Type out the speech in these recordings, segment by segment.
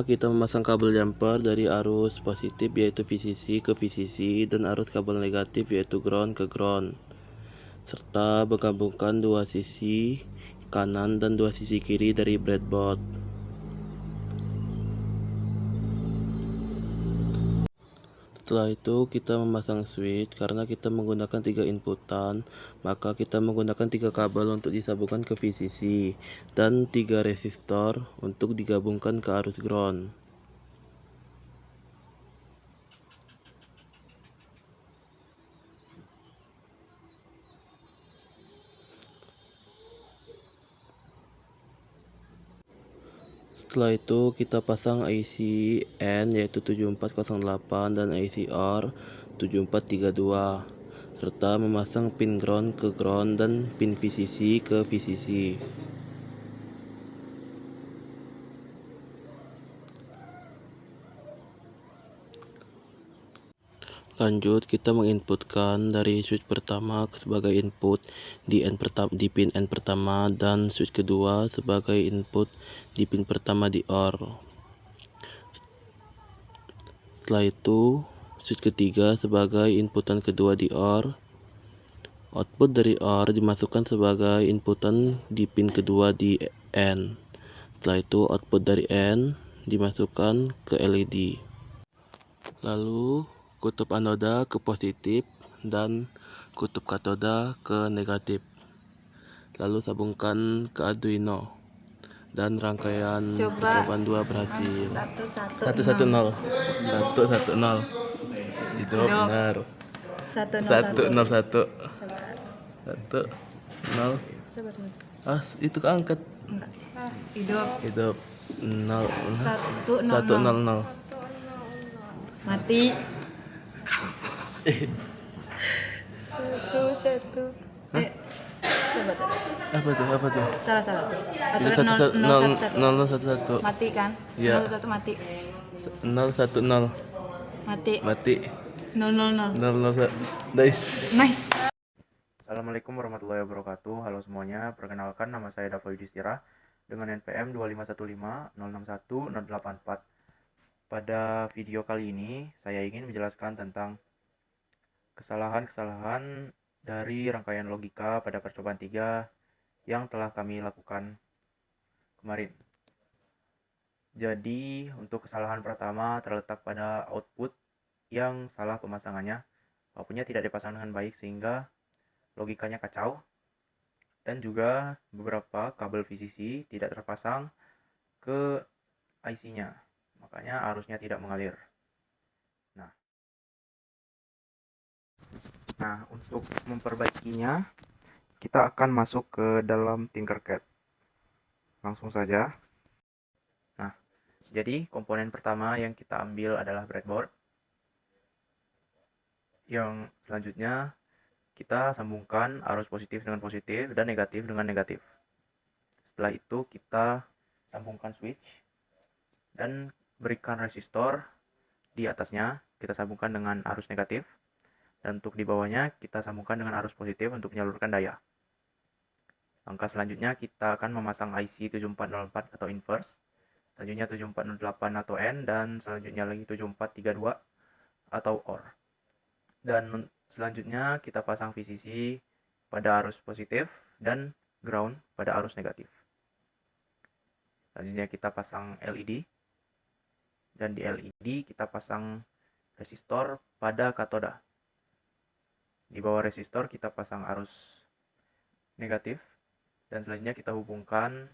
kita memasang kabel jumper dari arus positif yaitu VCC ke VCC dan arus kabel negatif yaitu ground ke ground, serta menggabungkan dua sisi kanan dan dua sisi kiri dari breadboard. Setelah itu kita memasang switch. Karena kita menggunakan 3 inputan, maka kita menggunakan 3 kabel untuk disambungkan ke VCC dan 3 resistor untuk digabungkan ke arus ground. Setelah itu kita pasang IC N yaitu 7408 dan IC R 7432 serta memasang pin ground ke ground dan pin VCC ke VCC. Lanjut, kita menginputkan dari switch pertama sebagai input di pin N pertama dan switch kedua sebagai input di pin pertama di OR. Setelah itu, switch ketiga sebagai inputan kedua di OR. Output dari OR dimasukkan sebagai inputan di pin kedua di N. Setelah itu, output dari N dimasukkan ke LED. Lalu kutub anoda ke positif dan kutub katoda ke negatif. Lalu sambungkan ke Arduino dan rangkaian percobaan 2 berhasil. 110 itu benar. 101 itu keangkat. Hidup 100 mati. Satu. Apa tuh? Salah. Itu Aturan 011 mati kan? Iya. 01 mati. 010 mati 000. Nice. Assalamualaikum warahmatullahi wabarakatuh. Halo semuanya, perkenalkan nama saya Dava Yudhistira dengan NPM 25150610084. Pada video kali ini saya ingin menjelaskan tentang kesalahan-kesalahan dari rangkaian logika pada percobaan 3 yang telah kami lakukan kemarin. Jadi untuk kesalahan pertama terletak pada output yang salah pemasangannya. Outputnya tidak dipasang dengan baik sehingga logikanya kacau, dan juga beberapa kabel VCC tidak terpasang ke IC-nya, makanya arusnya tidak mengalir. Nah, untuk memperbaikinya kita akan masuk ke dalam Tinkercad. Langsung saja. Nah, jadi komponen pertama yang kita ambil adalah breadboard. Yang selanjutnya kita sambungkan arus positif dengan positif dan negatif dengan negatif. Setelah itu kita sambungkan switch dan berikan resistor di atasnya, kita sambungkan dengan arus negatif, dan untuk di bawahnya kita sambungkan dengan arus positif untuk menyalurkan daya. Langkah selanjutnya kita akan memasang IC 7404 atau inverse, selanjutnya 7408 atau N, dan selanjutnya lagi 7432 atau OR. Dan selanjutnya kita pasang VCC pada arus positif dan ground pada arus negatif. Selanjutnya kita pasang LED, dan di LED kita pasang resistor pada katoda. Di bawah resistor kita pasang arus negatif, dan selanjutnya kita hubungkan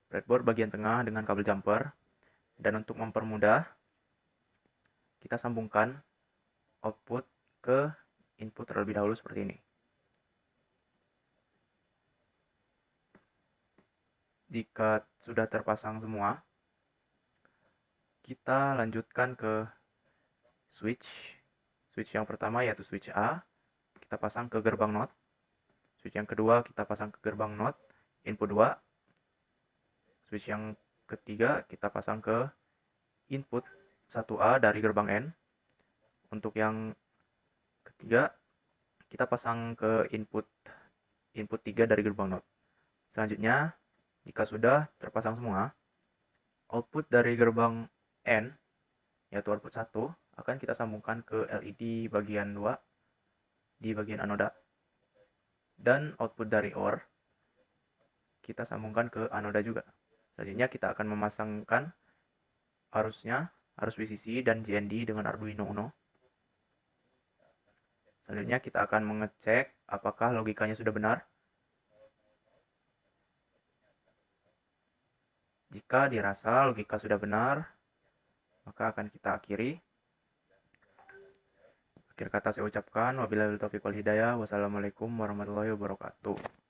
breadboard bagian tengah dengan kabel jumper. Dan untuk mempermudah, kita sambungkan output ke input terlebih dahulu seperti ini. Jika sudah terpasang semua, kita lanjutkan ke switch yang pertama yaitu switch A, kita pasang ke gerbang NOT. Switch yang kedua kita pasang ke gerbang NOT input 2. Switch yang ketiga kita pasang ke input 1A dari gerbang N. Untuk yang ketiga kita pasang ke input 3 dari gerbang NOT. Selanjutnya, jika sudah terpasang semua, output dari gerbang N, yaitu output 1, akan kita sambungkan ke LED bagian 2 di bagian anoda. Dan output dari OR kita sambungkan ke anoda juga. Selanjutnya kita akan memasangkan arus VCC dan JND dengan Arduino Uno. Selanjutnya kita akan mengecek apakah logikanya sudah benar. Jika dirasa logika sudah benar, maka akan kita akhiri. Akhir kata saya ucapkan, wabillahi taufiq wal hidayah. Wassalamualaikum warahmatullahi wabarakatuh.